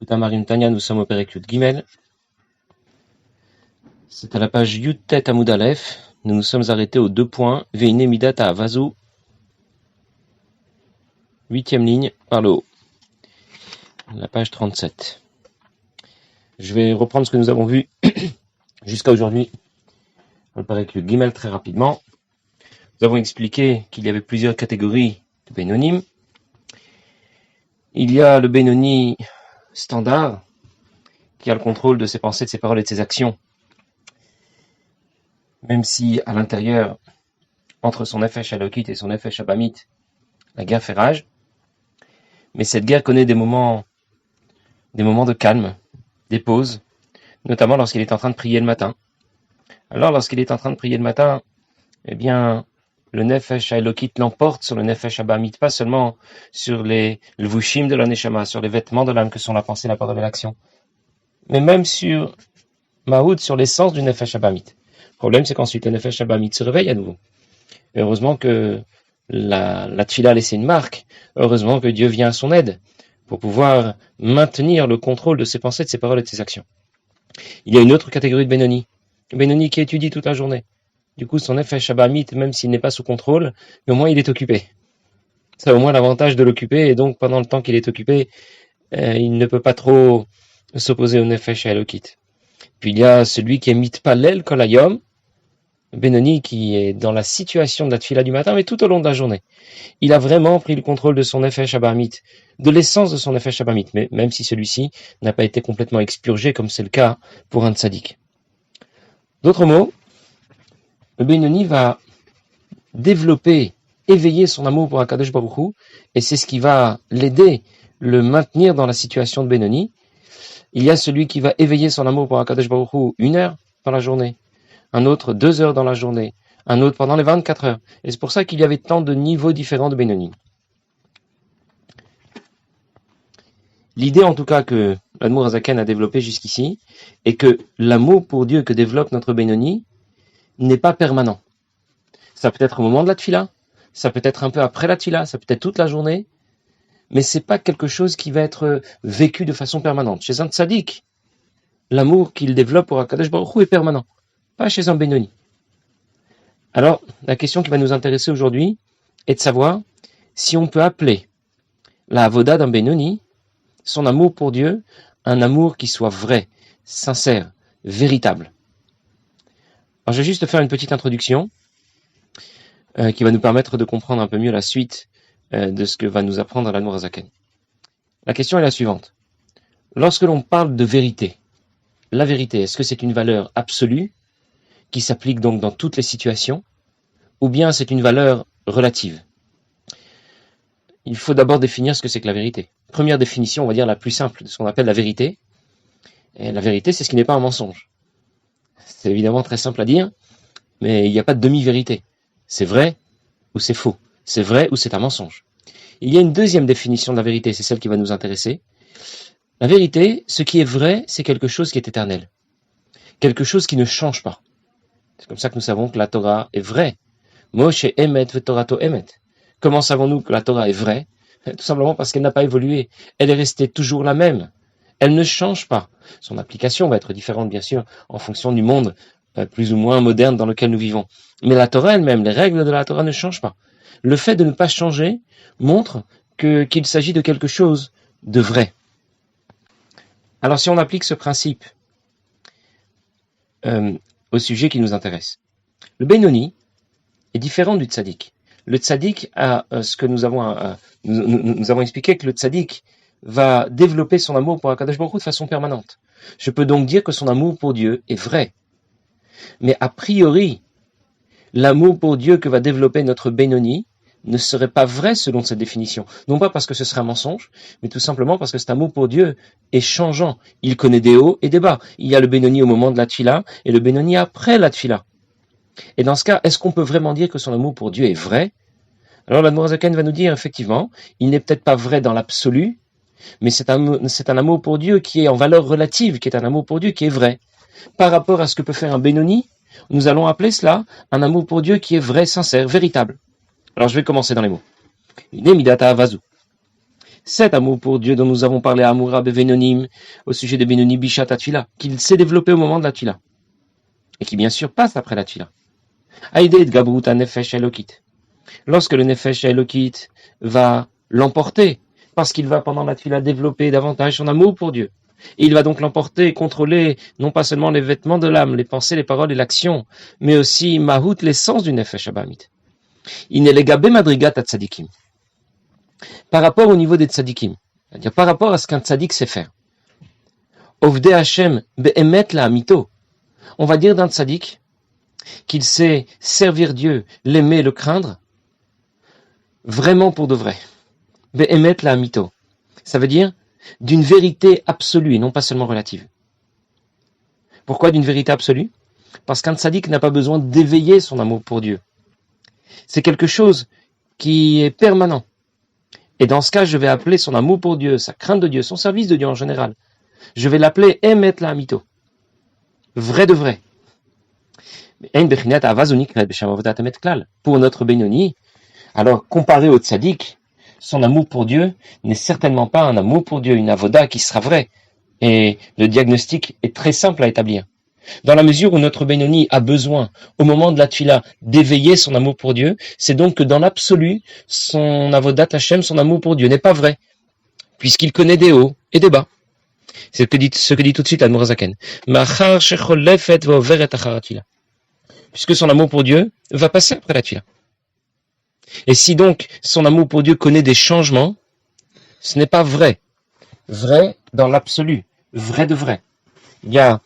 Marim Tanya, nous sommes au Pérek Yud Gimel. C'est à la page Yud Tet Amud Aleph. Nous nous sommes arrêtés aux 2 points. Veine Midata Avazu. 8e ligne par le haut. La page 37. Je vais reprendre ce que nous avons vu jusqu'à aujourd'hui. On le Pérek Yud Gimel très rapidement. Nous avons expliqué qu'il y avait plusieurs catégories de Bénonim. Il y a le Bénoni standard, qui a le contrôle de ses pensées, de ses paroles et de ses actions, même si à l'intérieur, entre son Nefesh Elokit et son Nefesh Abamit, la guerre fait rage. Mais cette guerre connaît des moments de calme, des pauses, notamment lorsqu'il est en train de prier le matin. Alors lorsqu'il est en train de prier le matin, eh bien, le Nefesh Elokit l'emporte sur le Nefesh Abamit, pas seulement sur le Vushim de la Neshama, sur les vêtements de l'âme que sont la pensée, la parole et l'action, mais même sur Mahoud, sur l'essence du Nefesh Abamit. Le problème, c'est qu'ensuite le Nefesh Abamit se réveille à nouveau. Et heureusement que la Tfila a laissé une marque. Heureusement que Dieu vient à son aide pour pouvoir maintenir le contrôle de ses pensées, de ses paroles et de ses actions. Il y a une autre catégorie de Bénoni. Bénoni qui étudie toute la journée. Du coup, son Nefesh Abamit, même s'il n'est pas sous contrôle, au moins il est occupé. Ça a au moins l'avantage de l'occuper, et donc pendant le temps qu'il est occupé, il ne peut pas trop s'opposer au Nefesh Elokit. Puis il y a celui qui est mitpalel kol hayom, Bénoni qui est dans la situation de la tfila du matin, mais tout au long de la journée. Il a vraiment pris le contrôle de son Nefesh Abamit, de l'essence de son Nefesh Abamit, mais même si celui-ci n'a pas été complètement expurgé, comme c'est le cas pour un tzaddik. D'autres mots, le Bénoni va développer, éveiller son amour pour Akadosh Baruch Hu, et c'est ce qui va l'aider, le maintenir dans la situation de Bénoni. Il y a celui qui va éveiller son amour pour Akadosh Baruch Hu 1 heure dans la journée, un autre 2 heures dans la journée, un autre pendant les 24 heures. Et c'est pour ça qu'il y avait tant de niveaux différents de Bénoni. L'idée en tout cas que l'Admour Hazaken a développé jusqu'ici est que l'amour pour Dieu que développe notre Bénoni n'est pas permanent. Ça peut être au moment de la tfila, ça peut être un peu après la tfila, ça peut être toute la journée, mais c'est pas quelque chose qui va être vécu de façon permanente. Chez un tzaddik, l'amour qu'il développe pour Akadosh Baruch Hu est permanent, pas chez un Bénoni. Alors, la question qui va nous intéresser aujourd'hui est de savoir si on peut appeler la avoda d'un Bénoni, son amour pour Dieu, un amour qui soit vrai, sincère, véritable. Alors, je vais juste faire une petite introduction qui va nous permettre de comprendre un peu mieux la suite de ce que va nous apprendre l'Admour Hazaken. La question est la suivante. Lorsque l'on parle de vérité, la vérité, est-ce que c'est une valeur absolue qui s'applique donc dans toutes les situations, ou bien c'est une valeur relative? Il faut d'abord définir ce que c'est que la vérité. Première définition, on va dire la plus simple de ce qu'on appelle la vérité. Et la vérité, c'est ce qui n'est pas un mensonge. C'est évidemment très simple à dire, mais il n'y a pas de demi-vérité. C'est vrai ou c'est faux. C'est vrai ou c'est un mensonge. Il y a une deuxième définition de la vérité, c'est celle qui va nous intéresser. La vérité, ce qui est vrai, c'est quelque chose qui est éternel. Quelque chose qui ne change pas. C'est comme ça que nous savons que la Torah est vraie. Moshe emet v'torato emet. Comment savons-nous que la Torah est vraie? Tout simplement parce qu'elle n'a pas évolué. Elle est restée toujours la même. Elle ne change pas. Son application va être différente, bien sûr, en fonction du monde plus ou moins moderne dans lequel nous vivons. Mais la Torah elle-même, les règles de la Torah ne changent pas. Le fait de ne pas changer montre qu'il s'agit de quelque chose de vrai. Alors si on applique ce principe au sujet qui nous intéresse, le Bénoni est différent du tzaddik. Le tzaddik a ce que nous avons expliqué, que le tzaddik va développer son amour pour Akadosh Baruch Hu de façon permanente. Je peux donc dire que son amour pour Dieu est vrai. Mais a priori, l'amour pour Dieu que va développer notre Bénoni ne serait pas vrai selon cette définition. Non pas parce que ce serait un mensonge, mais tout simplement parce que cet amour pour Dieu est changeant. Il connaît des hauts et des bas. Il y a le Bénoni au moment de la tfila et le Bénoni après la tfila. Et dans ce cas, est-ce qu'on peut vraiment dire que son amour pour Dieu est vrai? Alors l'Admour Hazaken va nous dire, effectivement, il n'est peut-être pas vrai dans l'absolu, mais c'est un amour pour Dieu qui est en valeur relative, qui est un amour pour Dieu qui est vrai. Par rapport à ce que peut faire un Bénoni, nous allons appeler cela un amour pour Dieu qui est vrai, sincère, véritable. Alors je vais commencer dans les mots. Une midata avazu. Cet amour pour Dieu dont nous avons parlé à Amoura Bevenonim, au sujet de Benoni Bishat Atfila, qu'il s'est développé au moment de la Tfila, et qui bien sûr passe après la Tfila. Aïdé de Gabruta Nefesh Elokit. Lorsque le Nefesh Elokit va l'emporter, parce qu'il va pendant la Tfila développer davantage son amour pour Dieu, et il va donc l'emporter et contrôler non pas seulement les vêtements de l'âme, les pensées, les paroles et l'action, mais aussi Mahout, l'essence du Nefesh Abamit. Il n'est legabé madrigat à tzadikim. Par rapport au niveau des tzadikim, c'est-à-dire par rapport à ce qu'un tzadik sait faire. Ovde Hashem be'emet la amito. On va dire d'un tzadik qu'il sait servir Dieu, l'aimer, le craindre, vraiment pour de vrai. Be'emet la amito. Ça veut dire d'une vérité absolue et non pas seulement relative. Pourquoi d'une vérité absolue? Parce qu'un tzadik n'a pas besoin d'éveiller son amour pour Dieu. C'est quelque chose qui est permanent. Et dans ce cas, je vais appeler son amour pour Dieu, sa crainte de Dieu, son service de Dieu en général. Je vais l'appeler Emet la Amito. Vrai de vrai. Pour notre Benoni, alors comparé au tzaddik, son amour pour Dieu n'est certainement pas un amour pour Dieu, une avoda qui sera vraie. Et le diagnostic est très simple à établir. Dans la mesure où notre Benoni a besoin, au moment de la Tfila, d'éveiller son amour pour Dieu, c'est donc que dans l'absolu, son avodat Hashem, son amour pour Dieu n'est pas vrai, puisqu'il connaît des hauts et des bas. C'est ce que dit tout de suite Admor Zaken. Puisque son amour pour Dieu va passer après la Tfila. Et si donc son amour pour Dieu connaît des changements, ce n'est pas vrai. Vrai dans l'absolu. Vrai de vrai. Il y a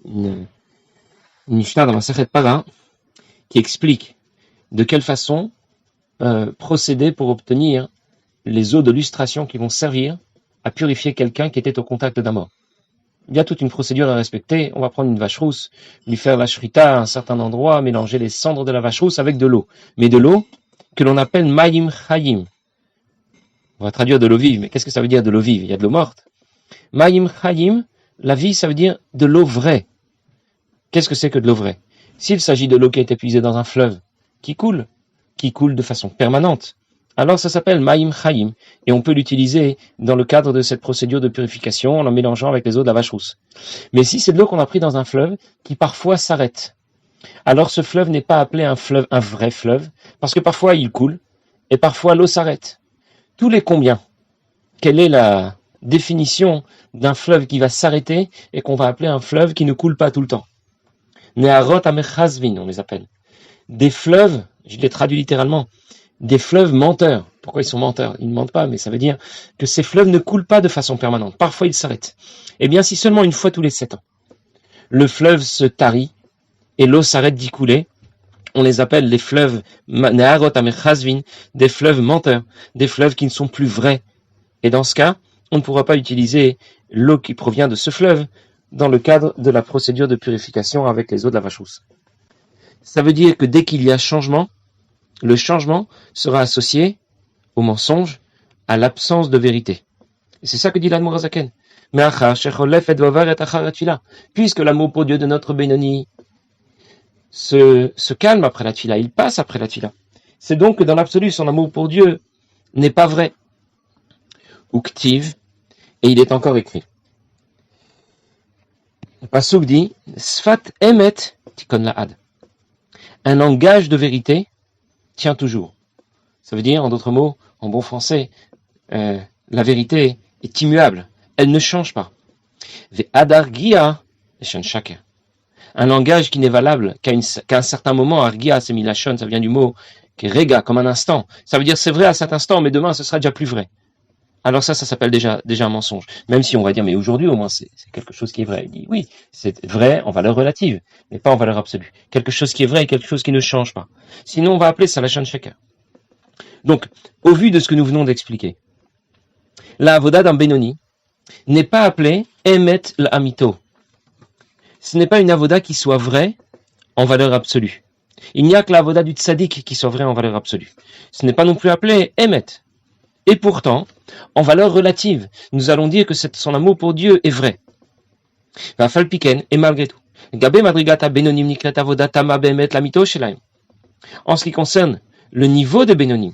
une Mishnah dans la Masechet Para qui explique de quelle façon procéder pour obtenir les eaux de lustration qui vont servir à purifier quelqu'un qui était au contact d'un mort. Il y a toute une procédure à respecter. On va prendre une vache rousse, lui faire la shrita à un certain endroit, mélanger les cendres de la vache rousse avec de l'eau. Mais de l'eau que l'on appelle Mayim Chayim. On va traduire de l'eau vive, mais qu'est-ce que ça veut dire de l'eau vive? Il y a de l'eau morte. Mayim Chayim, la vie, ça veut dire de l'eau vraie. Qu'est-ce que c'est que de l'eau vraie? S'il s'agit de l'eau qui a été puisée dans un fleuve, qui coule de façon permanente, alors ça s'appelle Mayim Chayim, et on peut l'utiliser dans le cadre de cette procédure de purification en la mélangeant avec les eaux de la vache rousse. Mais si c'est de l'eau qu'on a pris dans un fleuve, qui parfois s'arrête, alors ce fleuve n'est pas appelé un fleuve, un vrai fleuve, parce que parfois il coule, et parfois l'eau s'arrête. Tous les combien? Quelle est la définition d'un fleuve qui va s'arrêter et qu'on va appeler un fleuve qui ne coule pas tout le temps? Neharot amechazvin, on les appelle. Des fleuves, je les traduis littéralement, des fleuves menteurs. Pourquoi ils sont menteurs? Ils ne mentent pas, mais ça veut dire que ces fleuves ne coulent pas de façon permanente. Parfois, ils s'arrêtent. Eh bien, si seulement une fois tous les 7 ans, le fleuve se tarit et l'eau s'arrête d'y couler, on les appelle les fleuves Neharot amechazvin, des fleuves menteurs, des fleuves qui ne sont plus vrais. Et dans ce cas, on ne pourra pas utiliser l'eau qui provient de ce fleuve dans le cadre de la procédure de purification avec les eaux de la vache rousse. Ça veut dire que dès qu'il y a changement, le changement sera associé au mensonge, à l'absence de vérité. Et c'est ça que dit l'Admor Zaken. Puisque l'amour pour Dieu de notre Benoni se calme après la Tfila, il passe après la Tfila. C'est donc que dans l'absolu, son amour pour Dieu n'est pas vrai. Uktiv, et il est encore écrit. Le Pasuk dit Sfat emet tikon la'ad. Un langage de vérité tient toujours. Ça veut dire, en d'autres mots, en bon français, la vérité est immuable. Elle ne change pas. Ve'adargia eshen shaker. Un langage qui n'est valable qu'à un certain moment. Argia, c'est milachon, ça vient du mot qui est rega, comme un instant. Ça veut dire c'est vrai à cet instant, mais demain ce sera déjà plus vrai. Alors ça s'appelle déjà un mensonge. Même si on va dire, mais aujourd'hui au moins c'est quelque chose qui est vrai. Il dit oui, c'est vrai en valeur relative, mais pas en valeur absolue. Quelque chose qui est vrai et quelque chose qui ne change pas. Sinon on va appeler ça la lachon shaker. Donc, au vu de ce que nous venons d'expliquer, la avoda d'un Benoni n'est pas appelée Emet l'amito. Ce n'est pas une avoda qui soit vraie en valeur absolue. Il n'y a que la avoda du tzaddik qui soit vraie en valeur absolue. Ce n'est pas non plus appelé Emet. Et pourtant, en valeur relative, nous allons dire que son amour pour Dieu est vrai. Et malgré tout, en ce qui concerne le niveau de Benonim,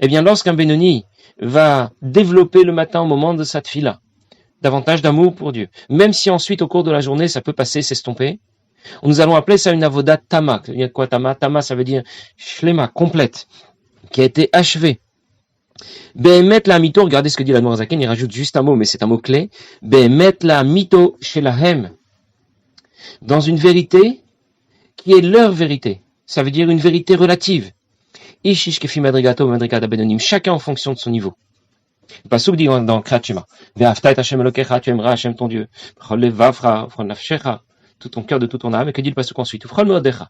Eh bien, lorsqu'un Benoni va développer le matin au moment de sa tfila davantage d'amour pour Dieu, même si ensuite au cours de la journée ça peut passer, s'estomper, nous allons appeler ça une avoda tama. Il y a quoi tama? Tama, ça veut dire shlema, complète, qui a été achevée. Behemet la mito, regardez ce que dit l'Admor Zaken, il rajoute juste un mot, mais c'est un mot clé. Behemet la mito shelahem, dans une vérité qui est leur vérité. Ça veut dire une vérité relative. Ishish kefi madrigato madrigata benonim, chacun en fonction de son niveau. Le pasuk dit dans Kriyat Shema, ve'afta et Hashem elokecha, tu aimeras Hashem ton Dieu, b'chol levavcha, b'chol nafshecha, tout ton cœur, de toute ton âme. Et que dit le pasuk ensuite? B'chol moadecha,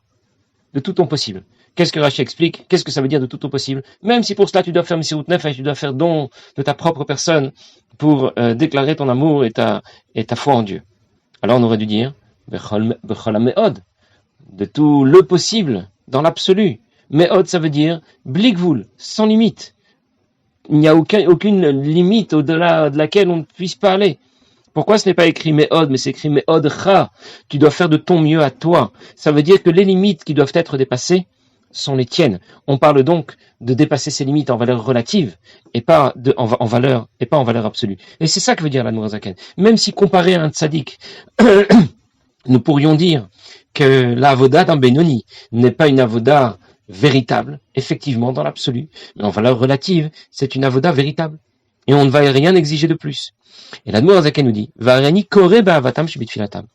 de tout ton possible. Qu'est-ce que Rashi explique? Qu'est-ce que ça veut dire de tout ton possible? Même si pour cela tu dois faire Messirut Nefesh, tu dois faire don de ta propre personne pour déclarer ton amour et ta foi en Dieu. Alors on aurait dû dire b'chol hameod, de tout le possible, dans l'absolu. Meod, ça veut dire blikvul, sans limite. Il n'y a aucune limite au-delà de laquelle on ne puisse pas aller. Pourquoi ce n'est pas écrit Meod, mais c'est écrit Meod Cha? Tu dois faire de ton mieux à toi. Ça veut dire que les limites qui doivent être dépassées sont les tiennes. On parle donc de dépasser ces limites en valeur relative et pas en valeur absolue. Et c'est ça que veut dire l'Admor Zaken. Même si comparé à un tzaddik, nous pourrions dire que la avoda d'un Benoni n'est pas une avoda véritable, effectivement, dans l'absolu, mais en valeur relative, c'est une avoda véritable. Et on ne va rien exiger de plus. Et l'Admor Zaken nous dit, Varani kore ba'avatam shebitfilatam.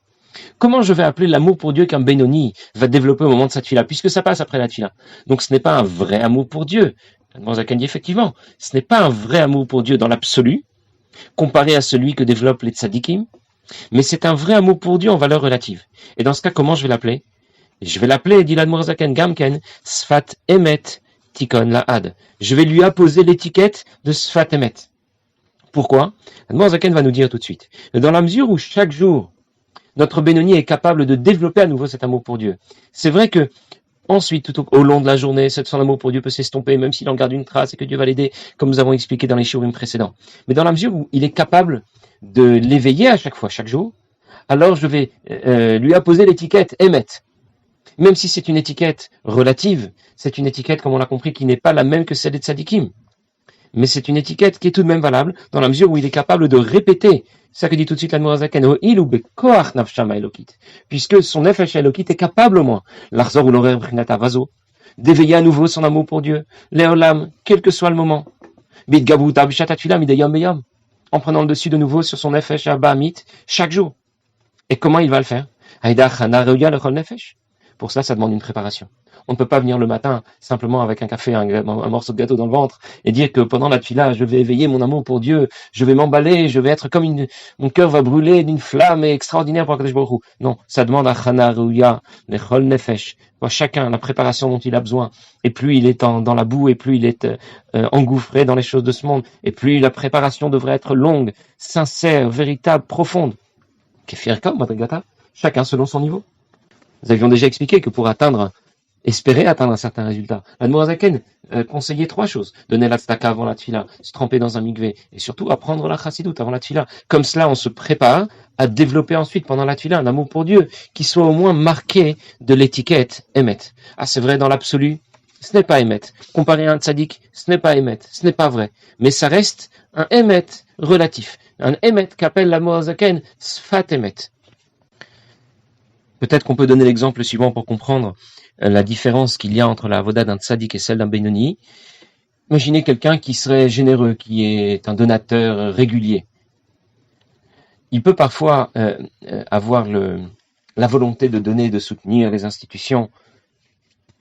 Comment je vais appeler l'amour pour Dieu qu'un Benoni va développer au moment de sa tfila, puisque ça passe après la tfila? Donc ce n'est pas un vrai amour pour Dieu. L'Admor Zaken dit effectivement, ce n'est pas un vrai amour pour Dieu dans l'absolu, comparé à celui que développent les tzadikim, mais c'est un vrai amour pour Dieu en valeur relative. Et dans ce cas, comment je vais l'appeler? Je vais l'appeler, dit l'Admor Zaken, Gamken, Sfat Emet Tikon Lahad. Je vais lui apposer l'étiquette de Sfat Emet. Pourquoi? L'Admor Zaken va nous dire tout de suite. Dans la mesure où chaque jour, notre Benoni est capable de développer à nouveau cet amour pour Dieu. C'est vrai que ensuite, tout au long de la journée, son amour pour Dieu peut s'estomper, même s'il en garde une trace et que Dieu va l'aider, comme nous avons expliqué dans les shiurim précédents. Mais dans la mesure où il est capable de l'éveiller à chaque fois, chaque jour, alors je vais lui apposer l'étiquette Emet. Même si c'est une étiquette relative, c'est une étiquette, comme on l'a compris, qui n'est pas la même que celle des tzadikim. Mais c'est une étiquette qui est tout de même valable, dans la mesure où il est capable de répéter. C'est ça que dit tout de suite l'Admor Zaken, puisque son nefesh elokit est capable au moins, l'arzor ou l'horaire brinat avazo, d'éveiller à nouveau son amour pour Dieu, l'éolam, quel que soit le moment, en prenant le dessus de nouveau sur son nefesh abahamit chaque jour. Et comment il va le faire? Pour cela, ça demande une préparation. On ne peut pas venir le matin simplement avec un café, un morceau de gâteau dans le ventre et dire que pendant la tfila, je vais éveiller mon amour pour Dieu, je vais m'emballer, je vais être comme mon cœur va brûler d'une flamme extraordinaire pour Akadosh Baruch Hu. Non, ça demande à Chana Ruya, Lechol Nefesh, pour chacun la préparation dont il a besoin. Et plus il est dans la boue, et plus il est engouffré dans les choses de ce monde, et plus la préparation devrait être longue, sincère, véritable, profonde. Kefirka, Madrigata, chacun selon son niveau. Nous avions déjà expliqué que pour espérer atteindre un certain résultat, l'Admor Zaken conseillait 3 choses. Donner la tzedaka avant la tfila, se tremper dans un mikvé, et surtout apprendre la chassidut avant la tfila. Comme cela, on se prépare à développer ensuite, pendant la tfila, un amour pour Dieu qui soit au moins marqué de l'étiquette Emet. Ah, c'est vrai, dans l'absolu, ce n'est pas Emet. Comparé à un tzaddik, ce n'est pas Emet, ce n'est pas vrai. Mais ça reste un Emet relatif. Un Emet qu'appelle l'Admor Zaken Sfat Emet. Peut-être qu'on peut donner l'exemple suivant pour comprendre la différence qu'il y a entre la avoda d'un tzaddik et celle d'un Benoni. Imaginez quelqu'un qui serait généreux, qui est un donateur régulier. Il peut parfois avoir la volonté de donner, de soutenir les institutions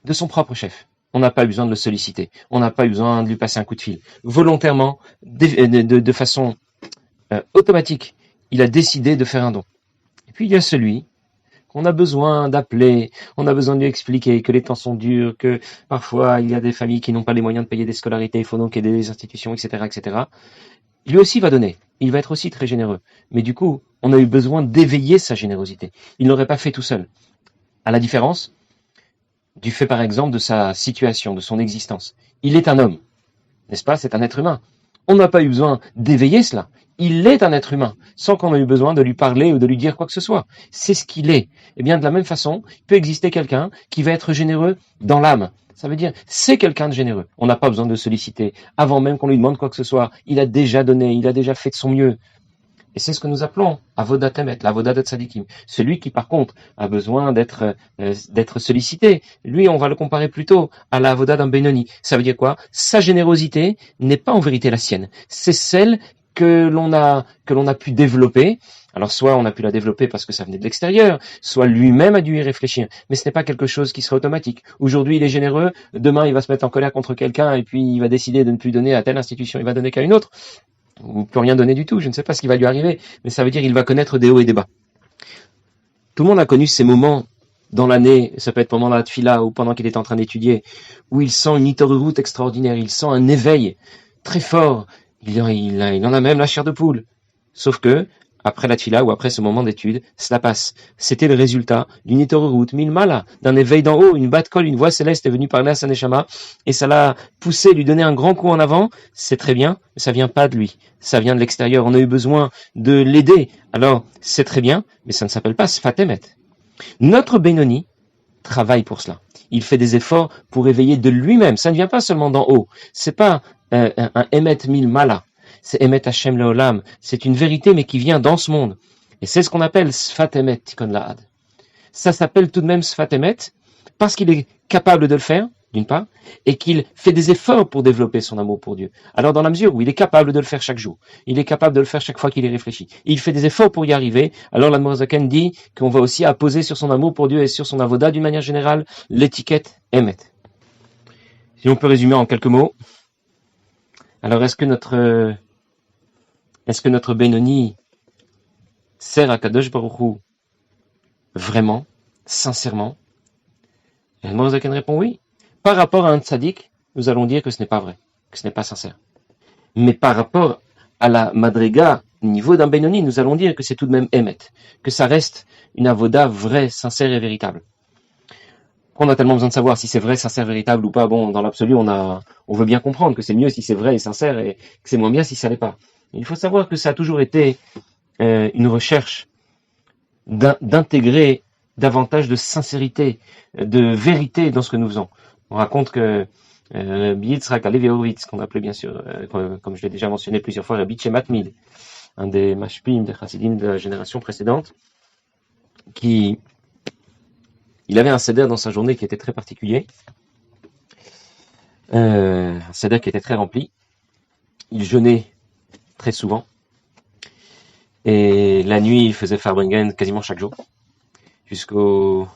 de son propre chef. On n'a pas besoin de le solliciter. On n'a pas besoin de lui passer un coup de fil. Volontairement, de façon automatique, il a décidé de faire un don. Et puis il y a celui qu'on a besoin d'appeler, on a besoin de lui expliquer que les temps sont durs, que parfois il y a des familles qui n'ont pas les moyens de payer des scolarités, il faut donc aider les institutions, etc., etc. Lui aussi va donner, il va être aussi très généreux. Mais du coup, on a eu besoin d'éveiller sa générosité. Il n'aurait pas fait tout seul. À la différence du fait, par exemple, de sa situation, de son existence. Il est un homme, n'est-ce pas? C'est un être humain. On n'a pas eu besoin d'éveiller cela. Il est un être humain, sans qu'on ait eu besoin de lui parler ou de lui dire quoi que ce soit. C'est ce qu'il est. Et bien, de la même façon, il peut exister quelqu'un qui va être généreux dans l'âme. Ça veut dire, c'est quelqu'un de généreux. On n'a pas besoin de solliciter. Avant même qu'on lui demande quoi que ce soit, il a déjà donné, il a déjà fait de son mieux. Et c'est ce que nous appelons avodat emet, l'avodat de tzadikim. Celui qui, par contre, a besoin d'être sollicité. Lui, on va le comparer plutôt à la avodat d'un Benoni. Ça veut dire quoi? Sa générosité n'est pas en vérité la sienne. C'est celle que l'on a pu développer. Alors, soit on a pu la développer parce que ça venait de l'extérieur, soit lui-même a dû y réfléchir. Mais ce n'est pas quelque chose qui sera automatique. Aujourd'hui, il est généreux. Demain, il va se mettre en colère contre quelqu'un et puis il va décider de ne plus donner à telle institution. Il va donner qu'à une autre. Ou peut rien donner du tout, je ne sais pas ce qui va lui arriver, mais ça veut dire qu'il va connaître des hauts et des bas. Tout le monde a connu ces moments dans l'année, ça peut être pendant la tfila ou pendant qu'il est en train d'étudier, où il sent une itorurut extraordinaire, il sent un éveil très fort, il en a même la chair de poule. Sauf que, après la tfila ou après ce moment d'étude, cela passe. C'était le résultat d'une itorurut milmala, d'un éveil d'en haut, une batte-colle, une voix céleste est venue parler à sa neshama, et ça l'a poussé, lui donner un grand coup en avant. C'est très bien, mais ça vient pas de lui. Ça vient de l'extérieur. On a eu besoin de l'aider. Alors, c'est très bien, mais ça ne s'appelle pas Sfat Emet. Notre Benoni travaille pour cela. Il fait des efforts pour éveiller de lui-même. Ça ne vient pas seulement d'en haut. C'est pas un Emet milmala. C'est Emet Hashem Leolam. C'est une vérité, mais qui vient dans ce monde. Et c'est ce qu'on appelle Sfat Emet Tikon Lahad. Ça s'appelle tout de même Sfat Emet parce qu'il est capable de le faire, d'une part, et qu'il fait des efforts pour développer son amour pour Dieu. Alors dans la mesure où il est capable de le faire chaque jour, il est capable de le faire chaque fois qu'il y réfléchit, il fait des efforts pour y arriver, alors l'Admor Zaken dit qu'on va aussi apposer sur son amour pour Dieu et sur son avoda d'une manière générale l'étiquette Emet. Si on peut résumer en quelques mots, alors est-ce que notre Benoni sert à Kadosh Baruch Hu vraiment, sincèrement? Et l'Admor Zaken répond oui. Par rapport à un tzaddik, nous allons dire que ce n'est pas vrai, que ce n'est pas sincère. Mais par rapport à la madriga, niveau d'un Benoni, nous allons dire que c'est tout de même Emet, que ça reste une avoda vraie, sincère et véritable. On a tellement besoin de savoir si c'est vrai, sincère, véritable ou pas. Bon, dans l'absolu, on veut bien comprendre que c'est mieux si c'est vrai et sincère et que c'est moins bien si ça l'est pas. Il faut savoir que ça a toujours été une recherche d'intégrer davantage de sincérité, de vérité dans ce que nous faisons. On raconte que Yitzhak Halevi Horowitz, qu'on appelait bien sûr, comme je l'ai déjà mentionné plusieurs fois, Rabbi Matmid, un des mashpim, des chassidim de la génération précédente, il avait un seder dans sa journée qui était très particulier, un seder qui était très rempli. Il jeûnait très souvent, et la nuit, il faisait Farbringen quasiment chaque jour, jusqu'au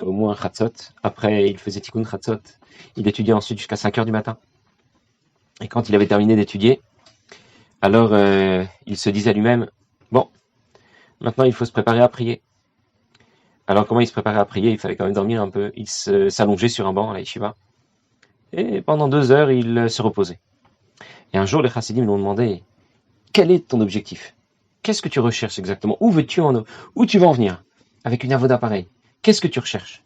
moins Chatzot. Après, il faisait Tikkun Chatzot. Il étudiait ensuite jusqu'à 5 heures du matin. Et quand il avait terminé d'étudier, alors il se disait à lui-même, bon, maintenant il faut se préparer à prier. Alors comment il se préparait à prier? Il fallait quand même dormir un peu. Il s'allongeait sur un banc à la yeshiva. Et pendant 2 heures, il se reposait. Et un jour, les chassidim lui ont demandé, quel est ton objectif? Qu'est-ce que tu recherches exactement? Où tu vas en venir avec une avoda pareille? Qu'est-ce que tu recherches?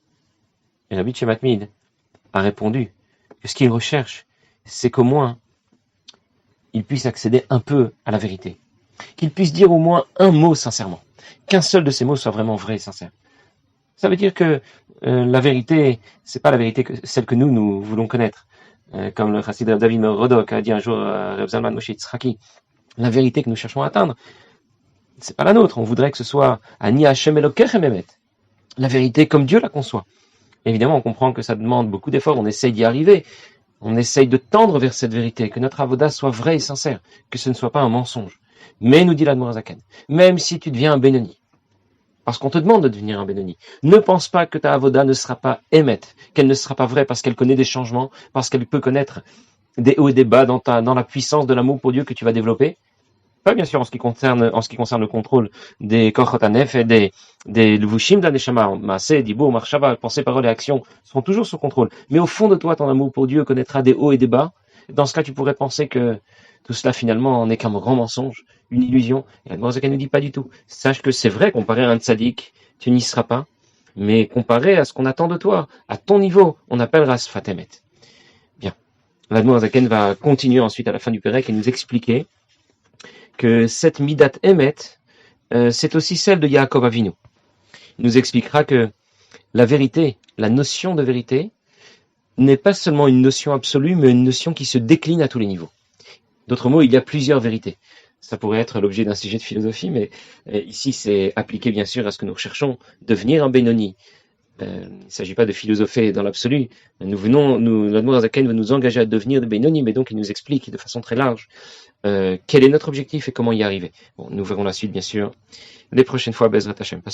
Et Rabbi Matmid a répondu que ce qu'il recherche, c'est qu'au moins, il puisse accéder un peu à la vérité. Qu'il puisse dire au moins un mot sincèrement. Qu'un seul de ces mots soit vraiment vrai et sincère. Ça veut dire que la vérité, c'est pas la vérité celle que nous voulons connaître. Comme le chassid David Rodok a dit un jour à Reb Zalman Moshe Yitzhaki, la vérité que nous cherchons à atteindre, c'est pas la nôtre. On voudrait que ce soit Ani Hashem Elokechem Emet. La vérité comme Dieu la conçoit. Évidemment, on comprend que ça demande beaucoup d'efforts, on essaye d'y arriver, on essaye de tendre vers cette vérité, que notre avoda soit vrai et sincère, que ce ne soit pas un mensonge. Mais, nous dit l'Admor Zaken, même si tu deviens un Benoni, parce qu'on te demande de devenir un Benoni, ne pense pas que ta avoda ne sera pas émette, qu'elle ne sera pas vraie parce qu'elle connaît des changements, parce qu'elle peut connaître des hauts et des bas dans la puissance de l'amour pour Dieu que tu vas développer. Pas bien sûr en ce qui concerne le contrôle des Kochot HaNef et des Levushim de la Neshama, Maaseh, Dibour, Marshava, pensées, paroles et actions seront toujours sous contrôle. Mais au fond de toi, ton amour pour Dieu connaîtra des hauts et des bas. Dans ce cas, tu pourrais penser que tout cela finalement n'est qu'un grand mensonge, une illusion. Et la Gemara ne dit pas du tout. Sache que c'est vrai, comparé à un tzaddik, tu n'y seras pas. Mais comparé à ce qu'on attend de toi, à ton niveau, on appellera Sfat Emet. Bien. L'Admor Zaken va continuer ensuite à la fin du Pérec et nous expliquer que cette Midat Emet, c'est aussi celle de Yaakov Avinu. Il nous expliquera que la vérité, la notion de vérité, n'est pas seulement une notion absolue, mais une notion qui se décline à tous les niveaux. D'autres mots, il y a plusieurs vérités. Ça pourrait être l'objet d'un sujet de philosophie, mais ici c'est appliqué bien sûr à ce que nous recherchons, devenir un Benoni. Il ne s'agit pas de philosopher dans l'absolu. L'Admour Azaken veut nous engager à devenir des Benoni, mais donc il nous explique de façon très large quel est notre objectif et comment y arriver. Bon, nous verrons la suite bien sûr les prochaines fois, Bezrat Hashem.